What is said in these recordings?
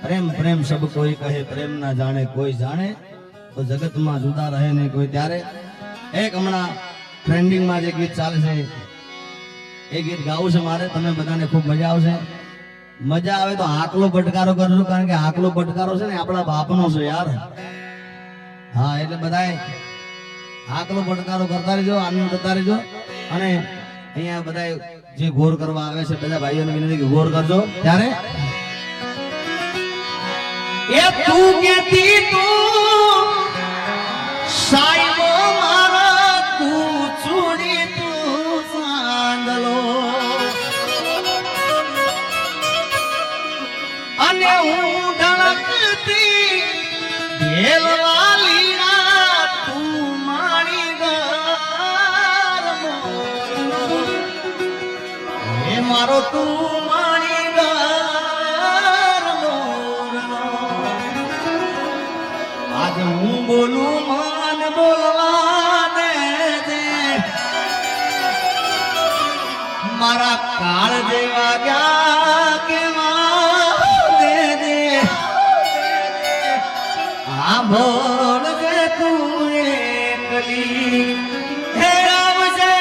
પ્રેમ પ્રેમ સબ કોઈ કહે પ્રેમ ના જાણે કોઈ જાણે તો જગતમાં જુદા રહે નહીં કોઈ. ત્યારે એક હમણાં ટ્રેન્ડિંગમાં જે ગીત ચાલે છે એ ગીત ગાવું છે મારે. તમે બધાને ખૂબ મજા આવશે. મજા આવે તો આકલો પટકારો કરજો, કારણ કે આકલો પટકારો છે ને આપણા બાપનો છે યાર. હા, એટલે બધાએ આકલો પટકારો કરતા રહેજો, આનંદ કરતા રહેજો. અને અહીંયા બધાએ જે ગોર કરવા આવે છે બધા ભાઈઓને વિનંતી કે ગોર કરજો. ત્યારે એ તું કેતી તું સાઈબો મારા તું ચૂડી તું સાંદલો અને હું ઢળકતી ઢેલવાલી ના તું મારી ગાર એ મારો તું મારી ગાર આજ હું બોલું મન બોલવા દે મારા કાળ જેવા ગયા કેવા દે આ ભોળ કે તું એકલી હે આવજે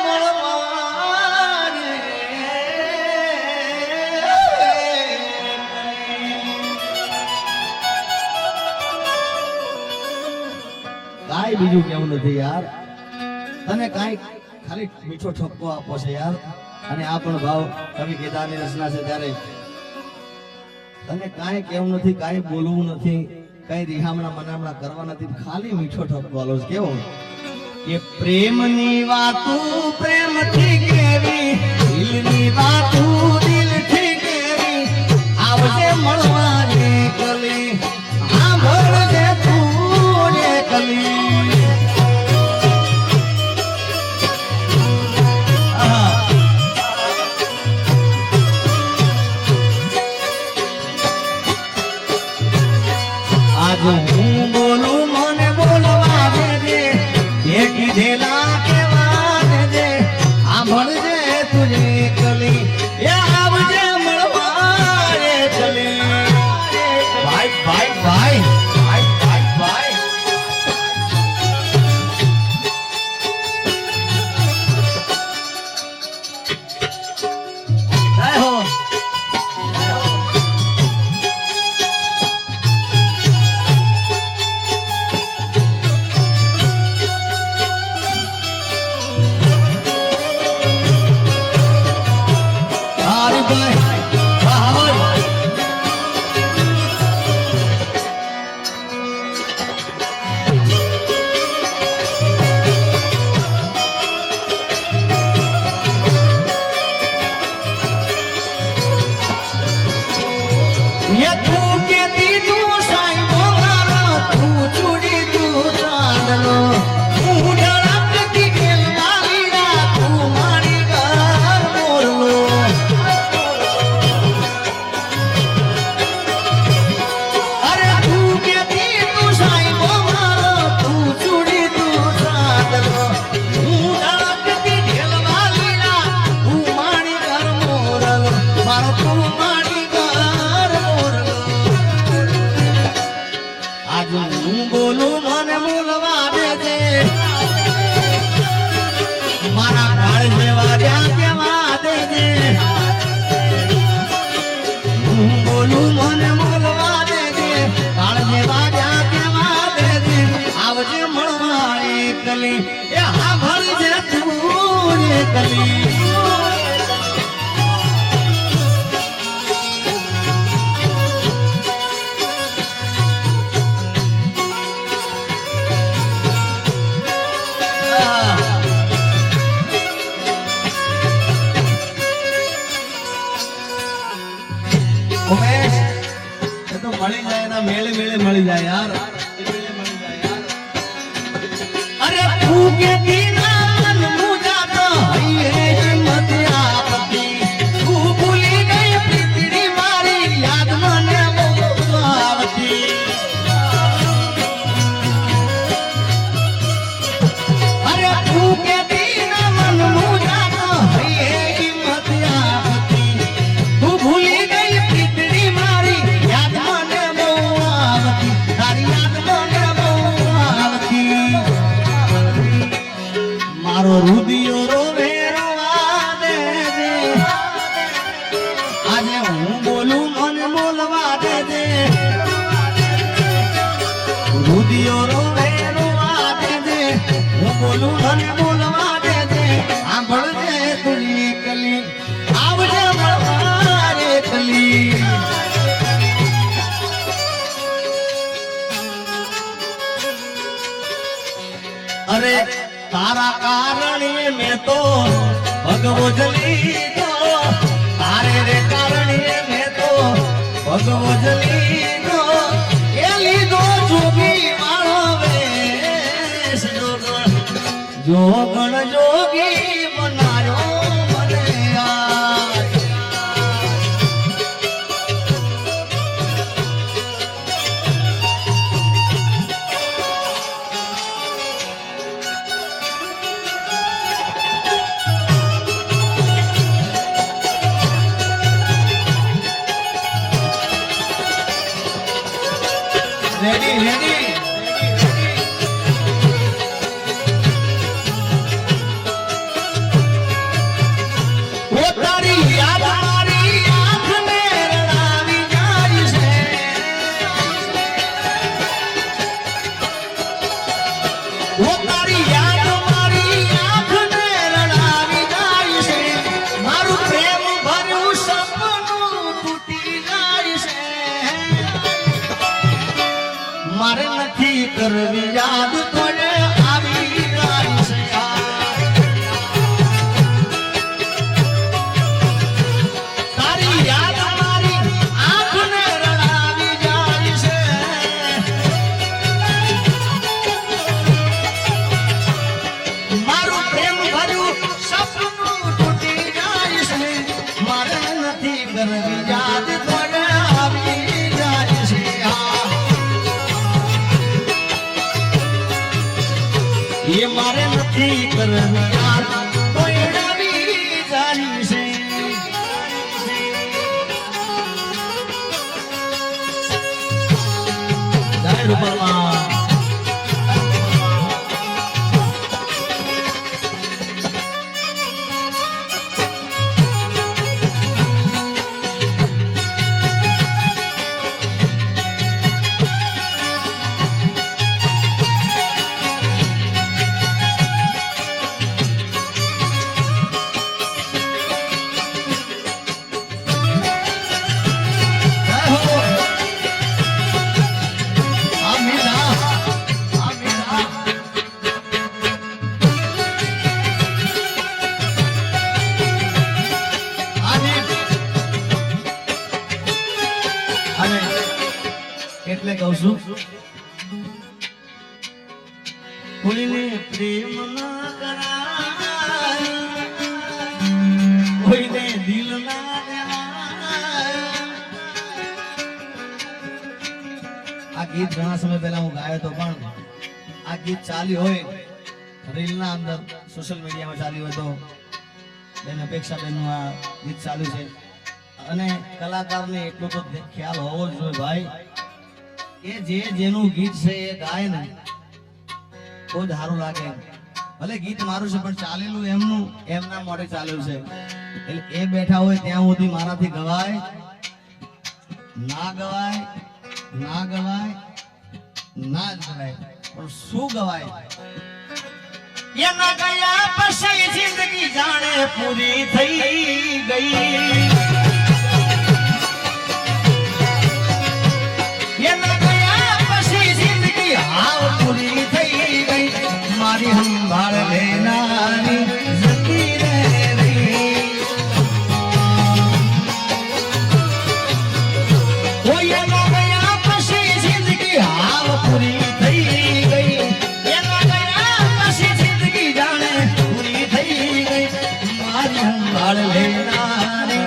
મળવા રે. કાંઈ બીજું કેવું નથી યાર. તને કાંઈ ખાલી મીઠો ઠપકો આપો છે યાર. અને આ પણ ભાવ કવિ કેદારની રચના છે. ત્યારે તને કાંઈ કેવું નથી, કાંઈ બોલવું નથી, કાંઈ રિહામણા મનામણા કરવા નથી, ખાલી મીઠો ઠપકો આલો છે. કેવો કે પ્રેમની વાતું પ્રેમથી કેવી, દિલની વાતું દિલથી કેવી, આવજે મળવા રે કલી આ ભરજે તું રે કલી. હું બોલું મને બોલવા દે એ કીધેલા કેવા દે સાંભળજે તુજે કલી એ આવજે મળવા રે કલી. ભાઈ ભાઈ ભાઈ ભાઈ ભાઈ ભાઈ જય હો. હું બોલું મને બોલવા દે મારા કાળ જેવા રહ્યા કેવા દે. હું બોલું મને બોલવા દે કાળ જેવા રહ્યા કેવા દે આવજે મળવા એકલી એ હા ભળજે તું એકલી. ઉમેશ એ તો મળી જાય ના મેળે મેળે મળી જાય યાર. અરે તું કે દીના મન મુજાતો હૈયે હિંમત આપતી તું ભૂલી ગઈ પ્રીતડી મારી યાદ મને બહુ આવતી. અરે તું કે દીના મન મુજાતો હૈયે હિંમત આપતી તું ભૂલી ગઈ પ્રીતડી હું બોલું મને બોલવા દેજે રુદિયો રોવે રોવા દેજે હું બોલું મને બોલવા દેજે સાંભળજે તુરી કલી આવજે મળવા રે કલી અરે તારા કારણે મેં તો ભગવો જલી તો તારે રે કારણે મેં તો ભગવો જલી તો એ લીધો જોગી મારો વેશ જોગણ જોગી બનાયો મને આજ રેડી રેડી ઓ તારી યાદ મારી આંખ મે રડાવી જાય છે ઓ તારી યાદ મારી આંખ મે રડાવી જાય છે મારું પ્રેમ ભર્યું સપનું તૂટી જાય છે મારે નથી કરવી યાદ તોને આવી જાય છે તારી યાદ મારી આંખને રડાવી જાય છે મારું પ્રેમ ભર્યું સપનું તૂટી જાય છે મારે નથી કરવી યાદ તોને આવી જાય છે ये मारे નથી કરવી યાદ કોઈ રવી જાય છે જય રૂપલમાં એટલે કહું છું કોઈને પ્રેમ ના કરાય કોઈને દિલ ના દેવાય આ ગીત ઘણા સમય પહેલા હું ગાયો તો પણ આ ગીત ચાલ્યું હોય રીલ ના અંદર સોશિયલ મીડિયામાં ચાલ્યું હોય તો બેન અપેક્ષા બેન નું આ ગીત ચાલ્યું છે અને કલાકારને એટલો તો ખ્યાલ હોવો જ જોઈએ ભાઈ એ જે જેનું ગીત છે એ ગાય ને તો જ સારું લાગે ભલે ગીત મારું છે પણ ચાલેલું એમનું એમના મોઢે ચાલેલું છે એટલે એ બેઠા હોય ત્યાં સુધી મારાથી ગવાય ના ગવાય ના ગવાય ના જ ગવાય પણ શું ગવાય એના ગયા પછી જિંદગી જાણે પૂરી થઈ ગઈ પૂરી થઈ ગઈ મારી સંભાળ લેનારી જતી રહી કોઈ એના ગયા પછી જિંદગી હાવ પૂરી થઈ ગઈ એના ગયા પછી જિંદગી જાણે પૂરી થઈ ગઈ મારી સંભાળ લેનારી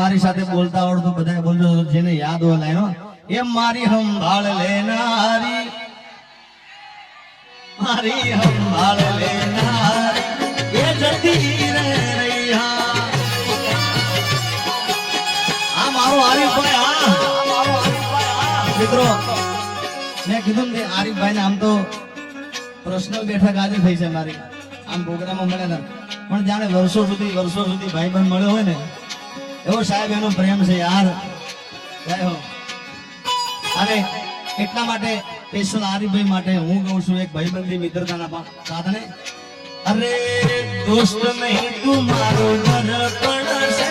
મારી સાથે બોલતા આવડતું બધા બોલજો, જેને યાદ હોય લાઈનો. એમ મારી સંભાળ લેનારી, મારી સંભાળ લેનારી એ જતી રે રહ્યા. આ મારો આરીફભાઈ, મિત્રો મેં કીધું ને આરીફભાઈ ને આમ તો પર્સનલ બેઠક આજે થઈ છે મારી, આમ પ્રોગ્રામમાં મળ્યા હતા, પણ જાણે વર્ષો સુધી ભાઈ બંધ મળ્યો હોય ને એવો સાહેબ એનો પ્રેમ છે યાર. અને એટલા માટે સ્પેશિયલ આરીફભાઈ માટે હું કહું છું એક ભાઈબંધી મિત્રતાના સાધને, અરે દોસ્ત નહીં તું મારો દર્પણ છે,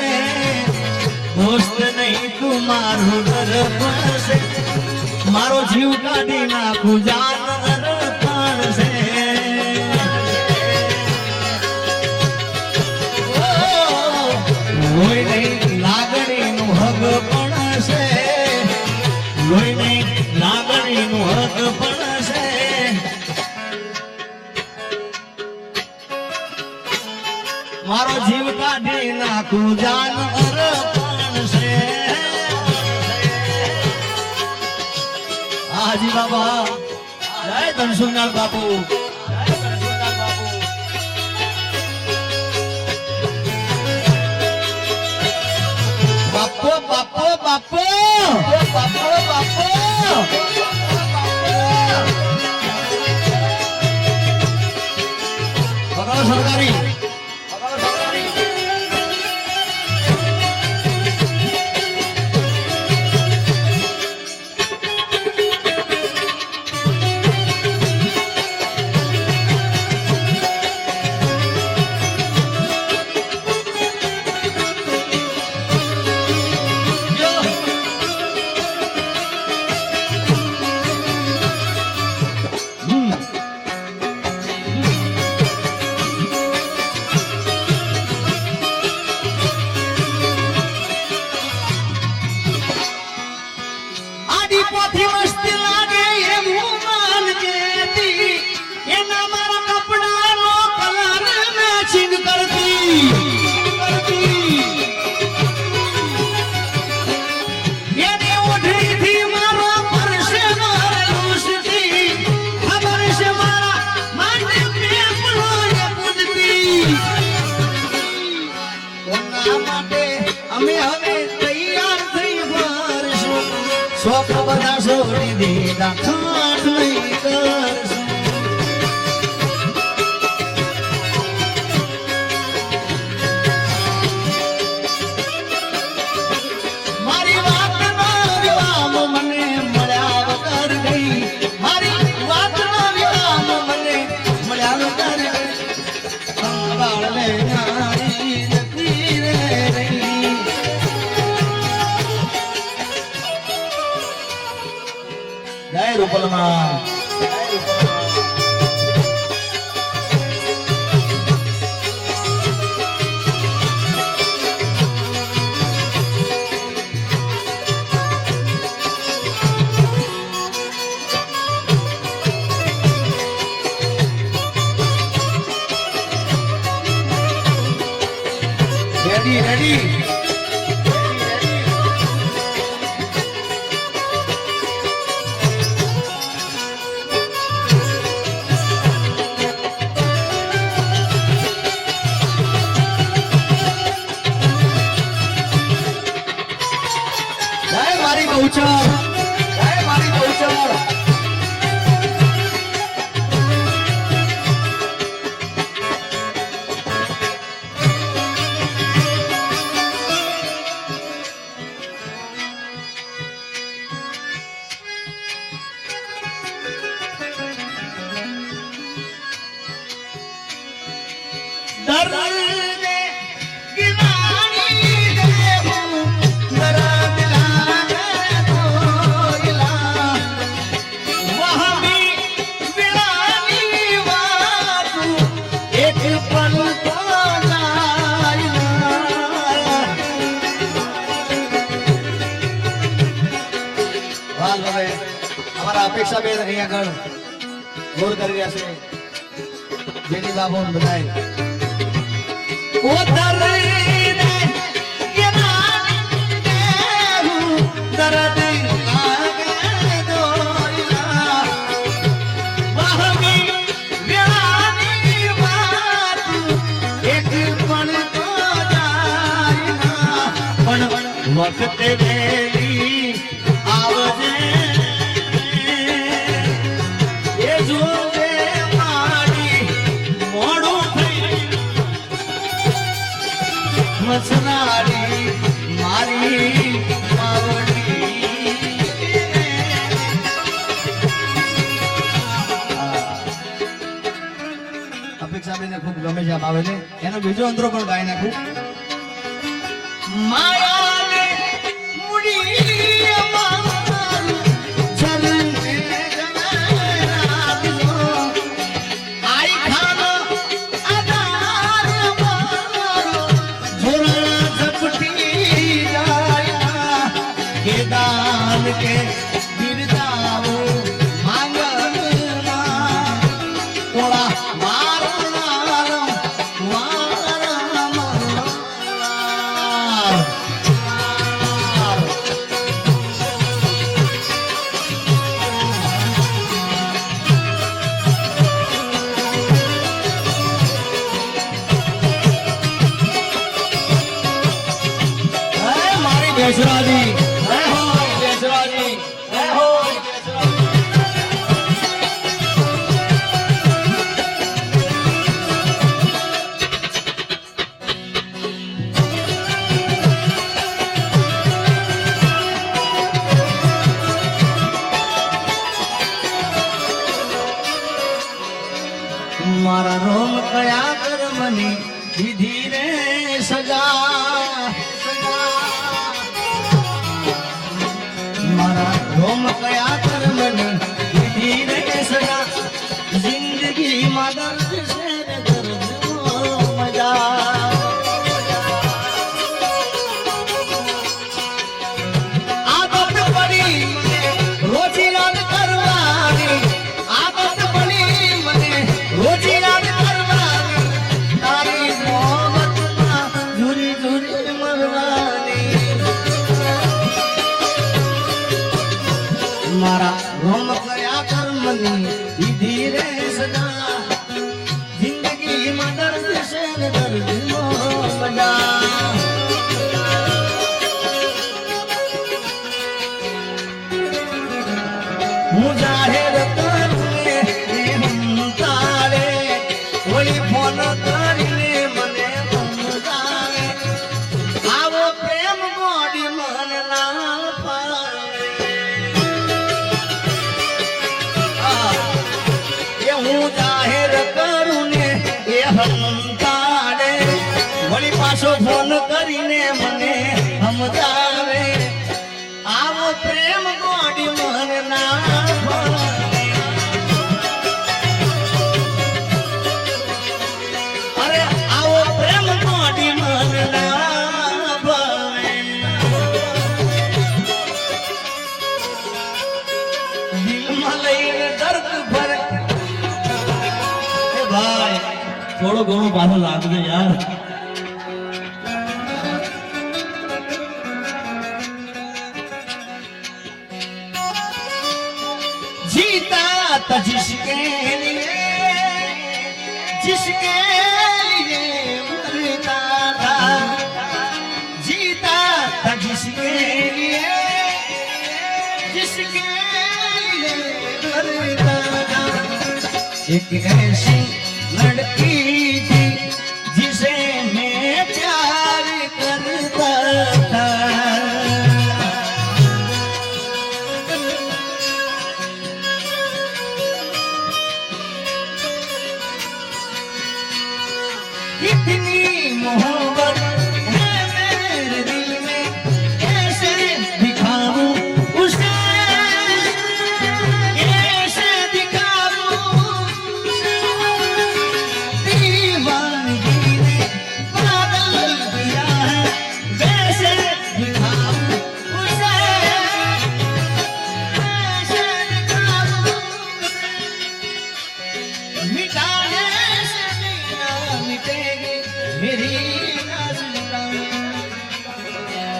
દોસ્ત નહીં તું મારો દર્પણ છે, મારો જીવ કાઢી નાખું જાન અર્પણ છે. લોહી નહીં લાગણીનું હક પણ છે, લોહી નહીં લાગણીનું હક પણ છે, મારો જીવ કાઢી નાખું જાન અર્પણ છે. હાજી બાબા, જય ધનસુરનાથ બાપુ. બાપો બાપો બાપો બાપો બાપો બગાડો સરકારી. શોખ બધા છોડી દીધા, ખાટ નહીં કરશું. મારી વાત ના વિરામ મને મળ્યા વગર ગઈ, મારી વાત ના વિરામ મને મળ્યા વગર ગઈ, સંભાળ લેનારી જતી રે રહી. જય રૂપલમાં. Ready ready. મારી બહુચર, મારી બહુચર. દર્દે ગિલાની દેવું દર્દ લાગે તોયલા, વહાબી વિલાની વાતું એક પલ તો લાયલા. વાલ હવે અમારા અપેક્ષા બેન અહીંયા આગળ ગોળ કરી રહ્યા છે, જેની બાબો બધાય. ઓ દર્દ ગિલાની दर्द लागे दोयला वहमी व्यानी बात एक पण तो जाय ना पण वक्त वेली आवजे એ જોવે મારી મોડું થઈ મસનારી મારી અપેક્ષાબેનને ખૂબ ગમે છે આ બાવેને એનો બીજો અંતરો પણ ગાઈ નાખું માયાને મુડી અમારું ચરણે જનારાજો આઈ ખાનો આધાર મારો જોરા ઝપટી જાય કે દાન કે બિરદાવો માંગમાં ઓળા બેસરાજી હે હો બેસરાજી હે હો મારા રોમ કયા કર્મની વિધિ રે સજા રોમ કયા કર્મની વિધિ રે સજા જિંદગી માં દર્દ છે ને દર્દ મજા આદત પડી મને રોજી રાત કરવાની આદત પડી મને રોજી રાત કરવાની તારી મોહબ્બતમાં ઝુરી ઝુરી મરવાની મારા રોમ કયા કર્મની વિધિ રે સદા જિંદગીમાં દર્દ છે ને દર્દ મજા હું જાહેર કરું તારે વળી ફોન કરીને મને સમજાવે આવો પ્રેમ ગોડી મન ના હું જાહેર કરું ને એ હંતાડે વળી પાછો ફોન કરીને મને સમજાવે આવો પ્રેમ ગોડી મન ના અરે આવો પ્રેમ ગોડી મન ના ભાવે દિલમાં લઈને દર્દ ભરે ભાઈ થોડો ઘણો પાછો લાગજો યાર जीता था जिसके लिए मरता था जीता था जिसके लिए मरता था एक ऐसी लड़की थी जिसे मैं प्यार करता था इतनी मोहब्बत है मेरे दिल में कैसे दिखाऊं उसे कैसे दिखाऊं दीवानगी ने पागल किया है कैसे दिखाऊं उसे कैसे दिखाऊं मिटाने से ना मिटेगी मेरी नाज़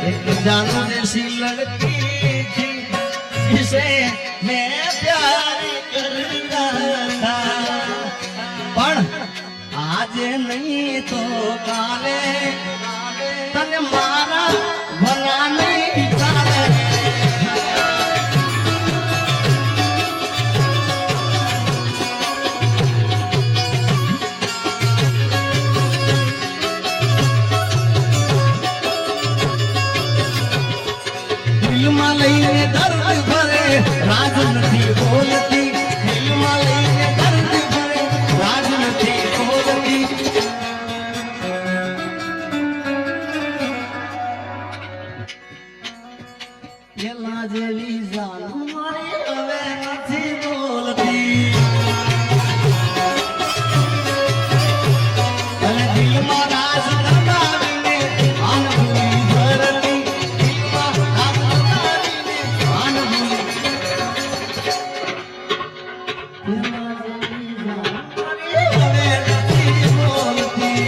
एक जानू जैसी लड़की से मैं प्यार करता था पण आज नहीं तो काले तने मारा भला नहीं चाले दिलમાં લઈને દર્દ ભરે રાજ નથી બોલતી દિલમાં લઈને દર્દ ભરે રાજ નથી બોલતી પેલા જેવી જાન મારી હવે નથી બોલતી અને દિલમાં રાજ દબાવીને અનભૂલી ભરતી દિલમાં રાજ દબાવીને અનભૂલી પેલા જેવી જાન મારી હવે નથી બોલતી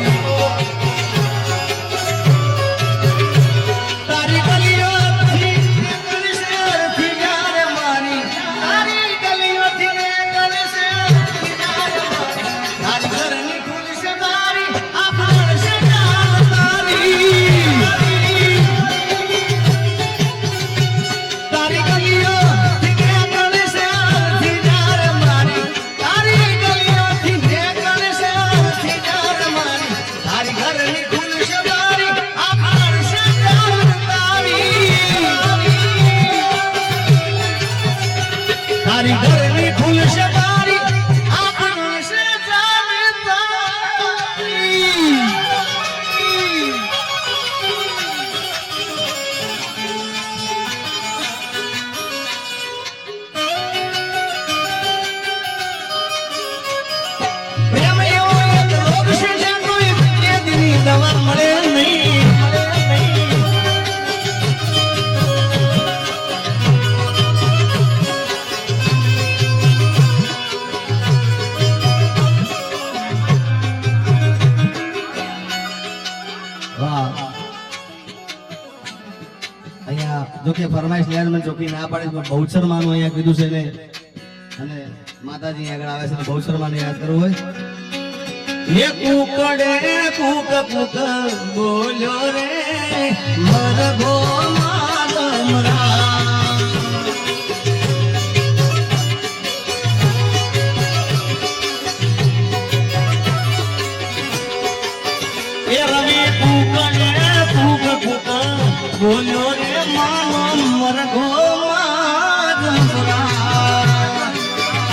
તારી ગલીઓથી કલશેરથી યાર મારી તારી ગલીઓથી કલશેરથી યાર મારી તારી ઘરની ખુલશે તારી આ ફળશે જાન તારી તારી ગલીઓથી કલશેરથી યાર મારી તારી ગલીઓથી કલશેરથી યાર મારી તારી ઘરની ખુલશે તારી આ ફળશે જાન તારી ઘરની ખુલશે તારી આ ફળશે જાન તારી પ્રેમ એવો એક રોગ છે જ્યાં કોઈ વેદની દવા મળે નહીં વાહ અહીંયા જો કે ફરમાઈશ લેર મને ચોકી ના પાડે તો બહુચર માનું અહીંયા કીધું છે ને અને માતાજી આગળ આવે છે તો બહુચર માને યાદ કરવું હોય એ કુકડે કુક કુક બોલ્યો રે મરઘો માલમરા એ રવિ કુકડે કુક કુક બોલ્યો રે માનો મરઘો માલમરા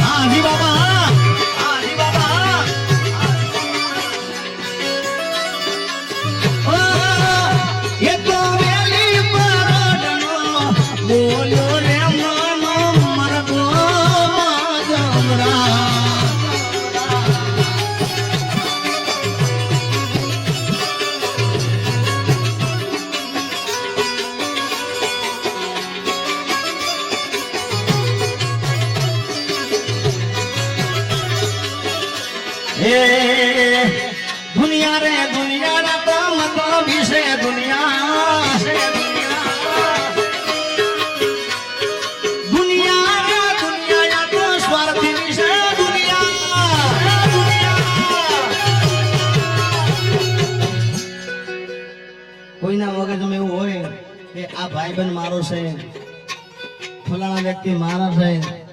હાજી બાબા હાજી બાબા એ તો વેલી પરડનો બોલ્યો રે માનો મરઘો માલમરા એ દુનિયા રે દુનિયા ના તો મતો વિશે દુનિયા છે દુનિયા રે દુનિયા તો સ્વાર્થી વિશે કોઈના મગજમાં એવું હોય કે આ ભાઈબંધ મારો છે ફલાણા વ્યક્તિ મારા છે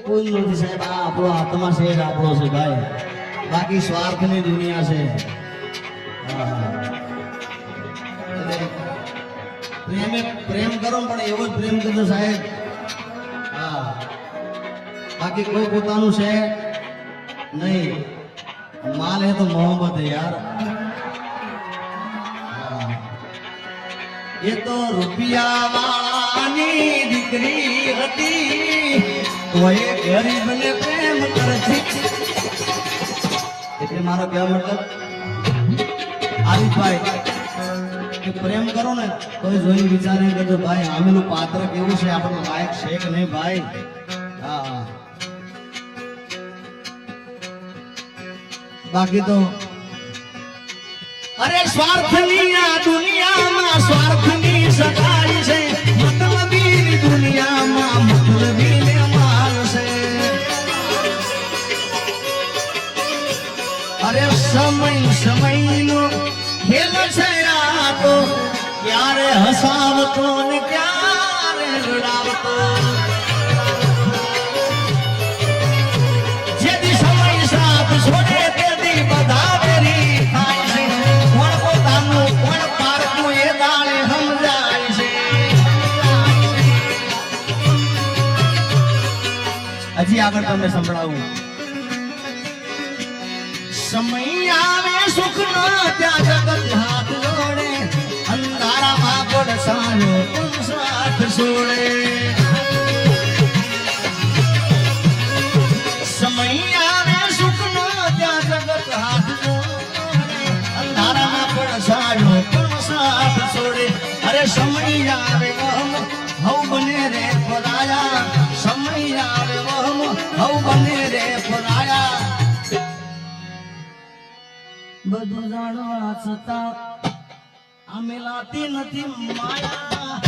કોઈ નથી સાહેબ આ આપણો આત્મા છે જ આપણો છે ભાઈ બાકી સ્વાર્થની દુનિયા છે પ્રેમ કરો પણ એવો જ પ્રેમ કરજો સાહેબ હા બાકી કોઈ પોતાનું છે નહીં માલ હે તો મોહબ્બત હે યાર એ તો રૂપિયા વાળાની દીકરી હતી કોઈ ગરીબને પ્રેમ કરતી એટલે મારો કહેવા મતલબ આરીફભાઈ કે પ્રેમ કરો ને તો જોઈને વિચારીને કહેજો ભાઈ આમેલું પાત્ર કેવું છે આપણને લાયક છે કે નહીં ભાઈ હા બાકી તો અરે સ્વાર્થની આ દુનિયામાં સ્વાર્થની સગાઈ છે મતલબી આવતો ને ક્યારે લડાવતો જેથી સમય સાથ છોડે તેથી બધા વેરી થાય છે કોણ પોતાનું કોણ પારકું એ દાડે સમજાય છે હજી આગળ તમને સંભળાવું સમય આવે સુખ નો ત્યાં જગત હાથ જોડે અંધારામાં પડસાયો સાથ છોડે સમય આવે સુખ નો ત્યાં જગત હાથ જોડે અંધારામાં પડસાયો સાથ છોડે અરે સમય આવે વહમ હવ બને રે પરાયા સમય આવે વહમ હવ બને રે પરાયા બધું જાણવા છતાં આ મિલાતી નથી માયા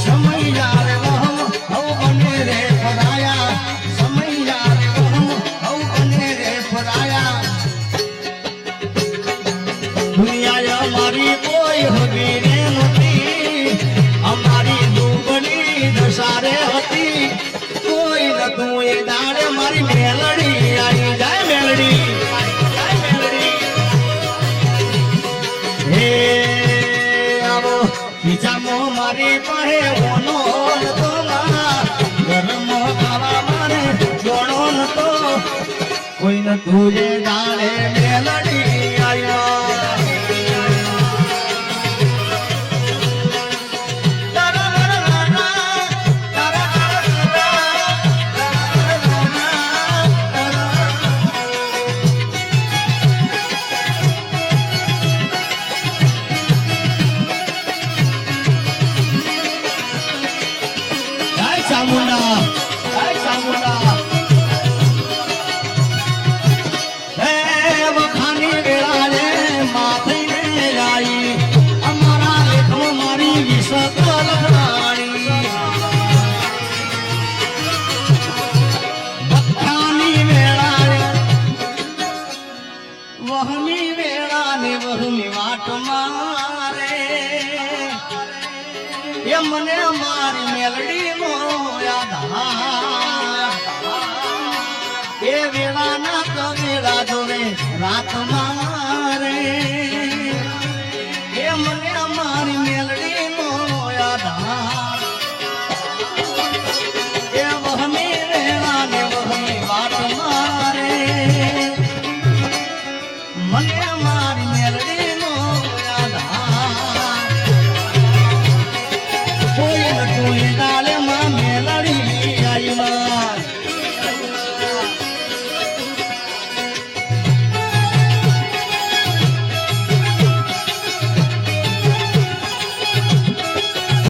સમય આવે વહમ હવ બને રે પરાયા સમય આવે વહમ હવ બને રે પરાયા દુનિયા અમારી કોઈ હગી રે નથી અમારી દુબળી દશારે હતી કોઈ નતું એ દાડે મારી મેલડી આવી જાય મેલડી હે આવો બીજામો મારી પાસે ઓનો નતો ગરમ ખાવા મારે જોણો નતો કોઈ નતું એ દાડે મેલડી આવ્યો ચામુંડા હે વખાની વેળાએ માથે આવી અમારા લેખમાં મારી વિસકલ રાણી વખાની વેળાએ વહની વેળાને વહની વાટ મારે એ મને મારી મેલડી નો એ વેળા ના કવેળા જોવે રાત મારે એ મને મારી મેલડી નો યાદ એ વહમી વેળા ને વહમી વાત મારે મને મારી મેલડી નો યાદ કોઈ